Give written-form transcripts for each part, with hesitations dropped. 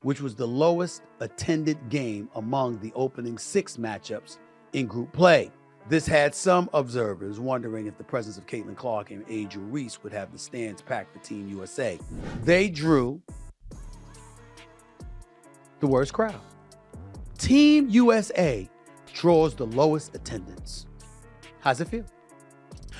which was the lowest attended game among the opening 6 matchups in group play. This had some observers wondering if the presence of Caitlin Clark and Angel Reese would have the stands packed for Team USA. They drew the worst crowd. Team USA draws the lowest attendance. How's it feel?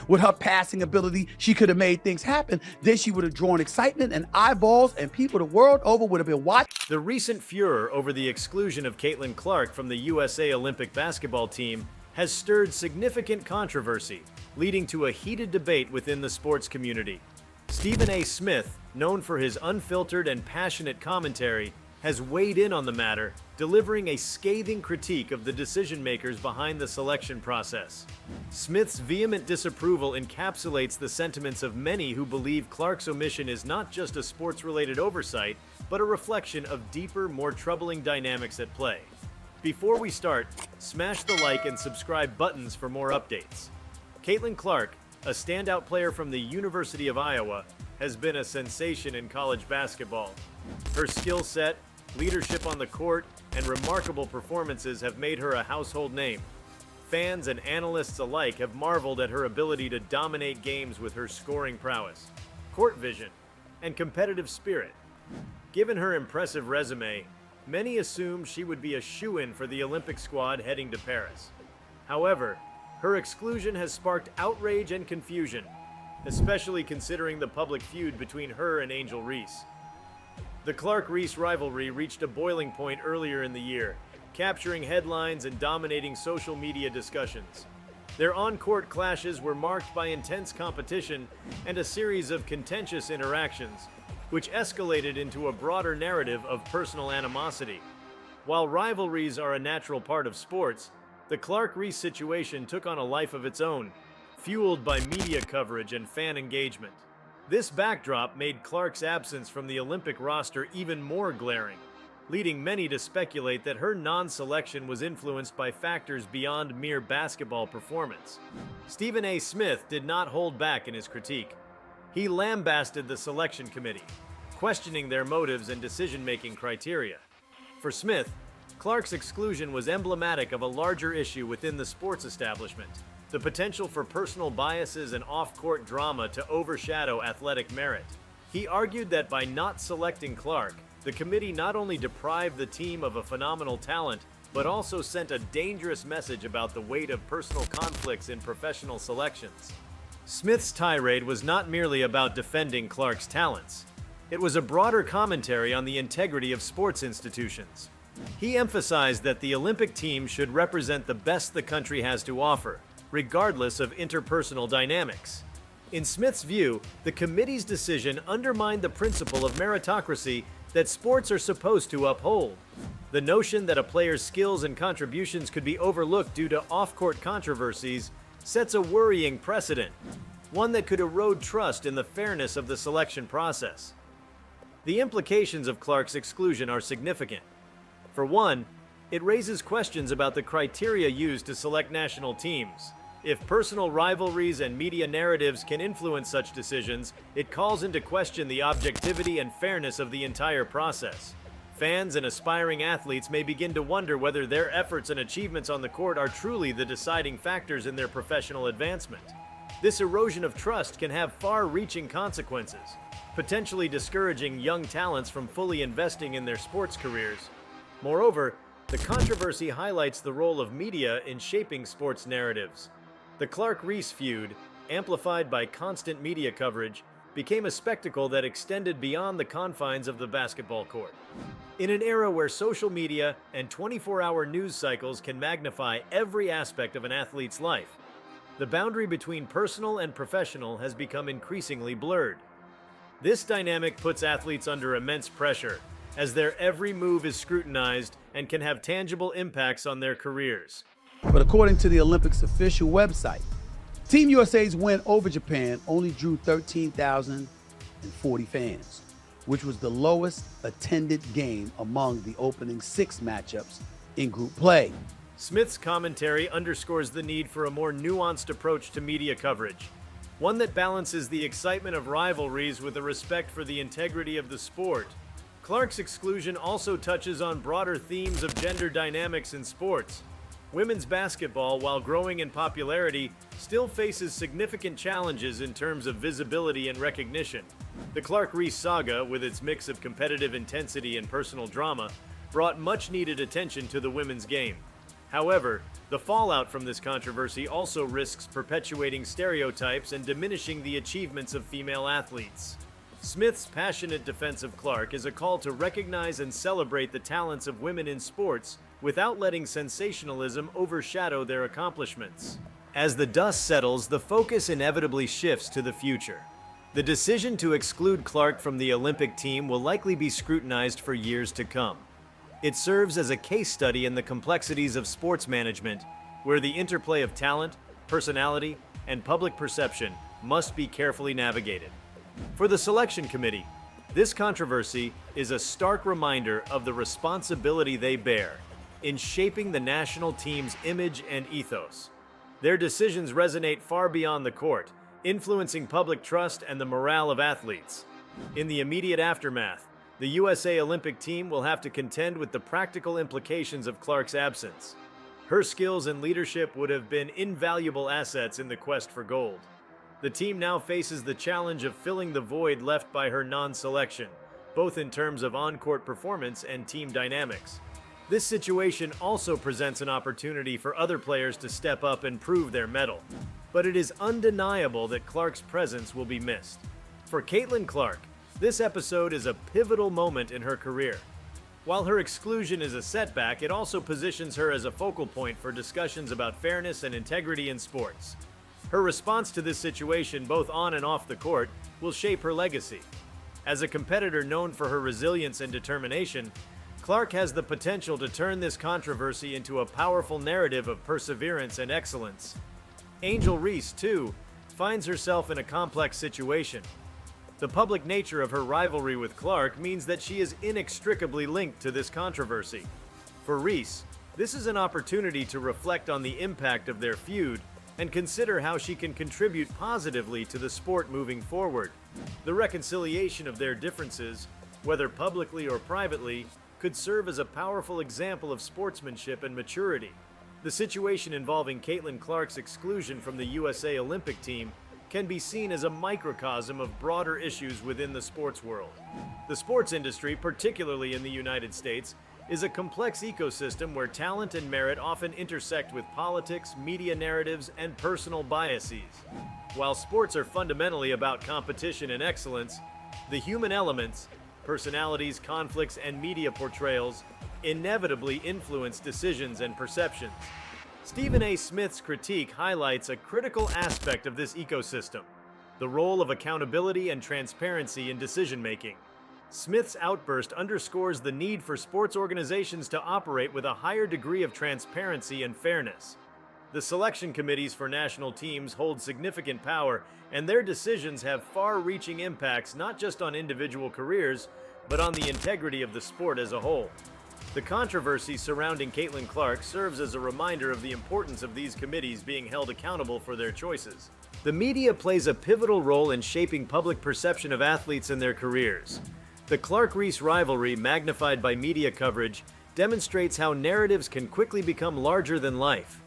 With her passing ability, she could have made things happen. Then she would have drawn excitement and eyeballs, and people the world over would have been watching. The recent furor over the exclusion of Caitlin Clark from the USA Olympic basketball team has stirred significant controversy, leading to a heated debate within the sports community. Stephen A. Smith, known for his unfiltered and passionate commentary, has weighed in on the matter, delivering a scathing critique of the decision-makers behind the selection process. Smith's vehement disapproval encapsulates the sentiments of many who believe Clark's omission is not just a sports-related oversight, but a reflection of deeper, more troubling dynamics at play. Before we start, smash the like and subscribe buttons for more updates. Caitlin Clark, a standout player from the University of Iowa, has been a sensation in college basketball. Her skill set, leadership on the court, and remarkable performances have made her a household name. Fans and analysts alike have marveled at her ability to dominate games with her scoring prowess, court vision, and competitive spirit. Given her impressive resume, many assumed she would be a shoo-in for the Olympic squad heading to Paris. However, her exclusion has sparked outrage and confusion, especially considering the public feud between her and Angel Reese. The Clark-Reese rivalry reached a boiling point earlier in the year, capturing headlines and dominating social media discussions. Their on-court clashes were marked by intense competition and a series of contentious interactions, which escalated into a broader narrative of personal animosity. While rivalries are a natural part of sports, the Clark-Reese situation took on a life of its own, fueled by media coverage and fan engagement. This backdrop made Clark's absence from the Olympic roster even more glaring, leading many to speculate that her non-selection was influenced by factors beyond mere basketball performance. Stephen A. Smith did not hold back in his critique. He lambasted the selection committee, questioning their motives and decision-making criteria. For Smith, Clark's exclusion was emblematic of a larger issue within the sports establishment: the potential for personal biases and off-court drama to overshadow athletic merit. He argued that by not selecting Clark, the committee not only deprived the team of a phenomenal talent, but also sent a dangerous message about the weight of personal conflicts in professional selections. Smith's tirade was not merely about defending Clark's talents. It was a broader commentary on the integrity of sports institutions. He emphasized that the Olympic team should represent the best the country has to offer, regardless of interpersonal dynamics. In Smith's view, the committee's decision undermined the principle of meritocracy that sports are supposed to uphold. The notion that a player's skills and contributions could be overlooked due to off-court controversies sets a worrying precedent, one that could erode trust in the fairness of the selection process. The implications of Clark's exclusion are significant. For one, it raises questions about the criteria used to select national teams. If personal rivalries and media narratives can influence such decisions, it calls into question the objectivity and fairness of the entire process. Fans and aspiring athletes may begin to wonder whether their efforts and achievements on the court are truly the deciding factors in their professional advancement. This erosion of trust can have far-reaching consequences, potentially discouraging young talents from fully investing in their sports careers. Moreover, the controversy highlights the role of media in shaping sports narratives. The Clark-Reese feud, amplified by constant media coverage, became a spectacle that extended beyond the confines of the basketball court. In an era where social media and 24-hour news cycles can magnify every aspect of an athlete's life, the boundary between personal and professional has become increasingly blurred. This dynamic puts athletes under immense pressure, as their every move is scrutinized and can have tangible impacts on their careers. But according to the Olympics official website, Team USA's win over Japan only drew 13,040 fans, which was the lowest attended game among the opening 6 matchups in group play. Smith's commentary underscores the need for a more nuanced approach to media coverage, one that balances the excitement of rivalries with a respect for the integrity of the sport. Clark's exclusion also touches on broader themes of gender dynamics in sports. Women's basketball, while growing in popularity, still faces significant challenges in terms of visibility and recognition. The Clark-Reese saga, with its mix of competitive intensity and personal drama, brought much-needed attention to the women's game. However, the fallout from this controversy also risks perpetuating stereotypes and diminishing the achievements of female athletes. Smith's passionate defense of Clark is a call to recognize and celebrate the talents of women in sports without letting sensationalism overshadow their accomplishments. As the dust settles, the focus inevitably shifts to the future. The decision to exclude Clark from the Olympic team will likely be scrutinized for years to come. It serves as a case study in the complexities of sports management, where the interplay of talent, personality, and public perception must be carefully navigated. For the selection committee, this controversy is a stark reminder of the responsibility they bear in shaping the national team's image and ethos. Their decisions resonate far beyond the court, influencing public trust and the morale of athletes. In the immediate aftermath, the USA Olympic team will have to contend with the practical implications of Clark's absence. Her skills and leadership would have been invaluable assets in the quest for gold. The team now faces the challenge of filling the void left by her non-selection, both in terms of on-court performance and team dynamics. This situation also presents an opportunity for other players to step up and prove their mettle. But it is undeniable that Clark's presence will be missed. For Caitlin Clark, this episode is a pivotal moment in her career. While her exclusion is a setback, it also positions her as a focal point for discussions about fairness and integrity in sports. Her response to this situation, both on and off the court, will shape her legacy. As a competitor known for her resilience and determination, Clark has the potential to turn this controversy into a powerful narrative of perseverance and excellence. Angel Reese, too, finds herself in a complex situation. The public nature of her rivalry with Clark means that she is inextricably linked to this controversy. For Reese, this is an opportunity to reflect on the impact of their feud and consider how she can contribute positively to the sport moving forward. The reconciliation of their differences, whether publicly or privately, could serve as a powerful example of sportsmanship and maturity. The situation involving Caitlin Clark's exclusion from the USA Olympic team can be seen as a microcosm of broader issues within the sports world. The sports industry, particularly in the United States, is a complex ecosystem where talent and merit often intersect with politics, media narratives, and personal biases. While sports are fundamentally about competition and excellence, the human elements, personalities, conflicts, and media portrayals inevitably influence decisions and perceptions. Stephen A. Smith's critique highlights a critical aspect of this ecosystem: the role of accountability and transparency in decision-making. Smith's outburst underscores the need for sports organizations to operate with a higher degree of transparency and fairness. The selection committees for national teams hold significant power, and their decisions have far-reaching impacts not just on individual careers, but on the integrity of the sport as a whole. The controversy surrounding Caitlin Clark serves as a reminder of the importance of these committees being held accountable for their choices. The media plays a pivotal role in shaping public perception of athletes and their careers. The Clark-Reese rivalry, magnified by media coverage, demonstrates how narratives can quickly become larger than life.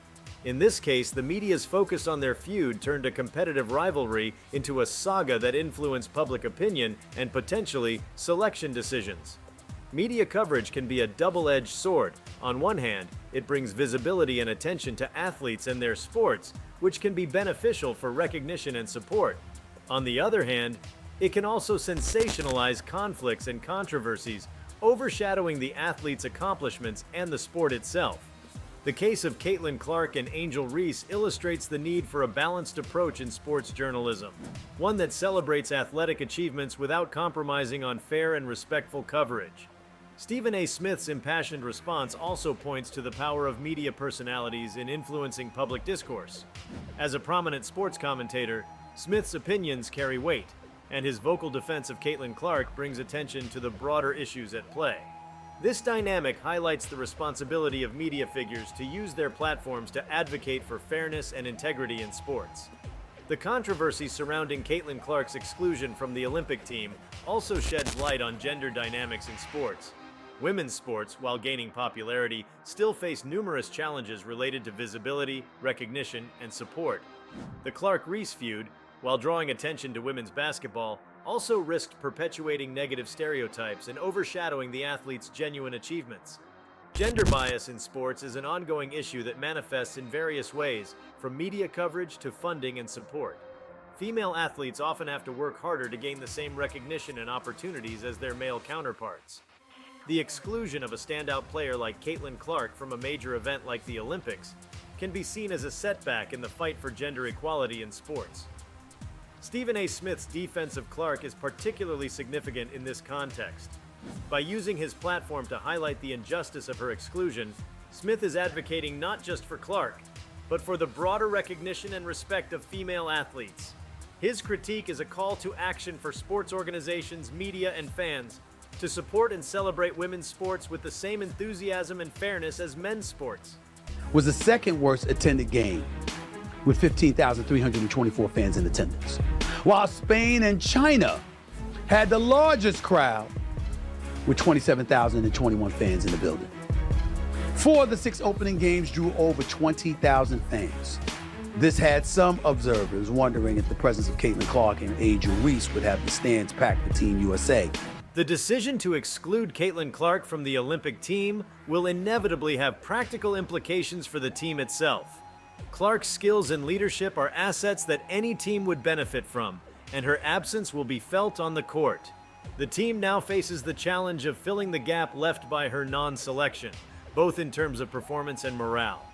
In this case, the media's focus on their feud turned a competitive rivalry into a saga that influenced public opinion and potentially selection decisions. Media coverage can be a double-edged sword. On one hand, it brings visibility and attention to athletes and their sports, which can be beneficial for recognition and support. On the other hand, it can also sensationalize conflicts and controversies, overshadowing the athlete's accomplishments and the sport itself. The case of Caitlin Clark and Angel Reese illustrates the need for a balanced approach in sports journalism, one that celebrates athletic achievements without compromising on fair and respectful coverage. Stephen A. Smith's impassioned response also points to the power of media personalities in influencing public discourse. As a prominent sports commentator, Smith's opinions carry weight, and his vocal defense of Caitlin Clark brings attention to the broader issues at play. This dynamic highlights the responsibility of media figures to use their platforms to advocate for fairness and integrity in sports. The controversy surrounding Caitlin Clark's exclusion from the Olympic team also sheds light on gender dynamics in sports. Women's sports, while gaining popularity, still face numerous challenges related to visibility, recognition, and support. The Clark-Reese feud, while drawing attention to women's basketball, also risked perpetuating negative stereotypes and overshadowing the athlete's genuine achievements. Gender bias in sports is an ongoing issue that manifests in various ways, from media coverage to funding and support. Female athletes often have to work harder to gain the same recognition and opportunities as their male counterparts. The exclusion of a standout player like Caitlin Clark from a major event like the Olympics can be seen as a setback in the fight for gender equality in sports. Stephen A. Smith's defense of Clark is particularly significant in this context. By using his platform to highlight the injustice of her exclusion, Smith is advocating not just for Clark, but for the broader recognition and respect of female athletes. His critique is a call to action for sports organizations, media, and fans to support and celebrate women's sports with the same enthusiasm and fairness as men's sports. Was the second worst attended game, with 15,324 fans in attendance, while Spain and China had the largest crowd, with 27,021 fans in the building. 4 of the 6 opening games drew over 20,000 fans. This had some observers wondering if the presence of Caitlin Clark and Angel Reese would have the stands packed for Team USA. The decision to exclude Caitlin Clark from the Olympic team will inevitably have practical implications for the team itself. Clark's skills and leadership are assets that any team would benefit from, and her absence will be felt on the court. The team now faces the challenge of filling the gap left by her non-selection, both in terms of performance and morale.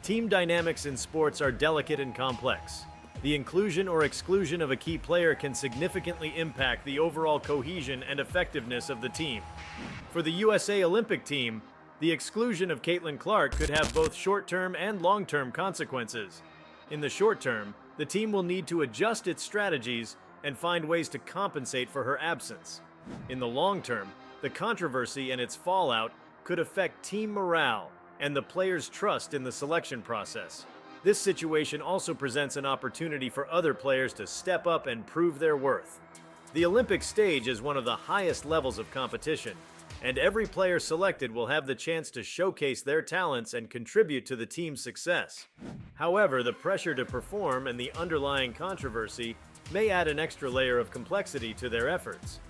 Team dynamics in sports are delicate and complex. The inclusion or exclusion of a key player can significantly impact the overall cohesion and effectiveness of the team. For the USA Olympic team, the exclusion of Caitlin Clark could have both short-term and long-term consequences. In the short term, the team will need to adjust its strategies and find ways to compensate for her absence. In the long term, the controversy and its fallout could affect team morale and the players' trust in the selection process. This situation also presents an opportunity for other players to step up and prove their worth. The Olympic stage is one of the highest levels of competition, and every player selected will have the chance to showcase their talents and contribute to the team's success. However, the pressure to perform and the underlying controversy may add an extra layer of complexity to their efforts.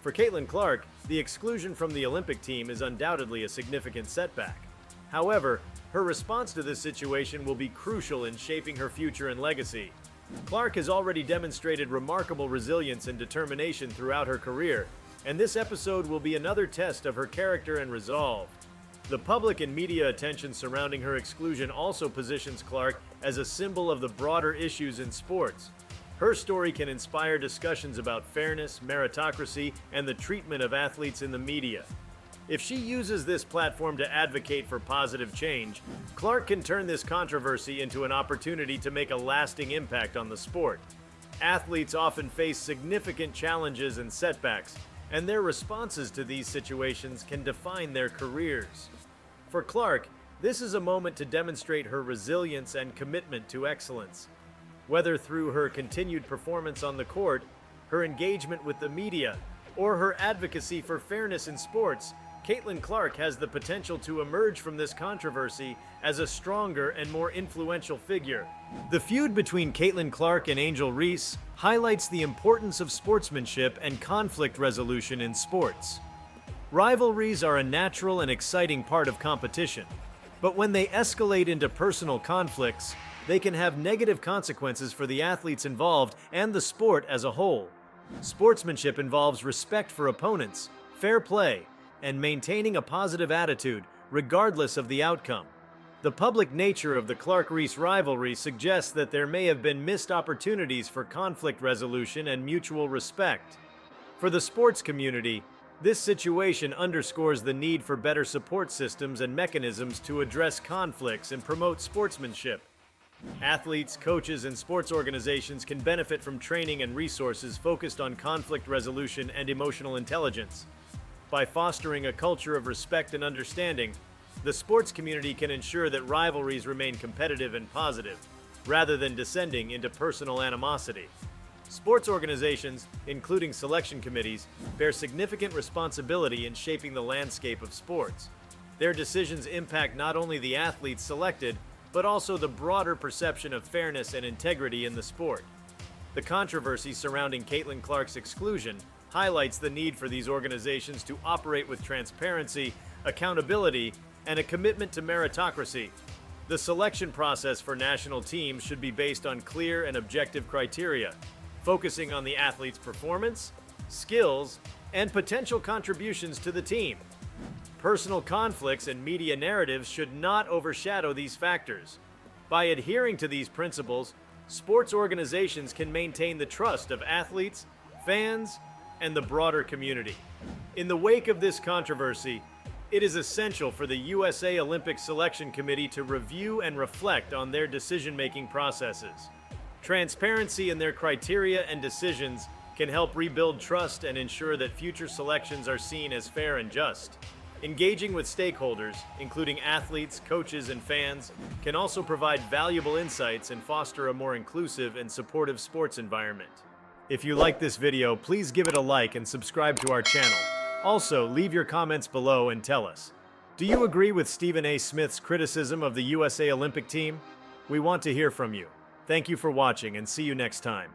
For Caitlin Clark, the exclusion from the Olympic team is undoubtedly a significant setback. However, her response to this situation will be crucial in shaping her future and legacy. Clark has already demonstrated remarkable resilience and determination throughout her career, and this episode will be another test of her character and resolve. The public and media attention surrounding her exclusion also positions Clark as a symbol of the broader issues in sports. Her story can inspire discussions about fairness, meritocracy, and the treatment of athletes in the media. If she uses this platform to advocate for positive change, Clark can turn this controversy into an opportunity to make a lasting impact on the sport. Athletes often face significant challenges and setbacks, and their responses to these situations can define their careers. For Clark, this is a moment to demonstrate her resilience and commitment to excellence. Whether through her continued performance on the court, her engagement with the media, or her advocacy for fairness in sports, Caitlin Clark has the potential to emerge from this controversy as a stronger and more influential figure. The feud between Caitlin Clark and Angel Reese highlights the importance of sportsmanship and conflict resolution in sports. Rivalries are a natural and exciting part of competition, but when they escalate into personal conflicts, they can have negative consequences for the athletes involved and the sport as a whole. Sportsmanship involves respect for opponents, fair play, and maintaining a positive attitude, regardless of the outcome. The public nature of the Clark-Reese rivalry suggests that there may have been missed opportunities for conflict resolution and mutual respect. For the sports community, this situation underscores the need for better support systems and mechanisms to address conflicts and promote sportsmanship. Athletes, coaches, and sports organizations can benefit from training and resources focused on conflict resolution and emotional intelligence. By fostering a culture of respect and understanding, the sports community can ensure that rivalries remain competitive and positive. rather than descending into personal animosity. Sports organizations, including selection committees, bear significant responsibility in shaping the landscape of sports. Their decisions impact not only the athletes selected, but also the broader perception of fairness and integrity in the sport. The controversy surrounding Caitlin Clark's exclusion highlights the need for these organizations to operate with transparency, accountability, and a commitment to meritocracy. The selection process for national teams should be based on clear and objective criteria, focusing on the athlete's performance, skills, and potential contributions to the team. Personal conflicts and media narratives should not overshadow these factors. By adhering to these principles, sports organizations can maintain the trust of athletes, fans, and the broader community. In the wake of this controversy, it is essential for the USA Olympic Selection Committee to review and reflect on their decision-making processes. Transparency in their criteria and decisions can help rebuild trust and ensure that future selections are seen as fair and just. Engaging with stakeholders, including athletes, coaches, and fans, can also provide valuable insights and foster a more inclusive and supportive sports environment. If you like this video, please give it a like and subscribe to our channel. Also, leave your comments below and tell us, do you agree with Stephen A. Smith's criticism of the USA Olympic team? We want to hear from you. Thank you for watching and see you next time.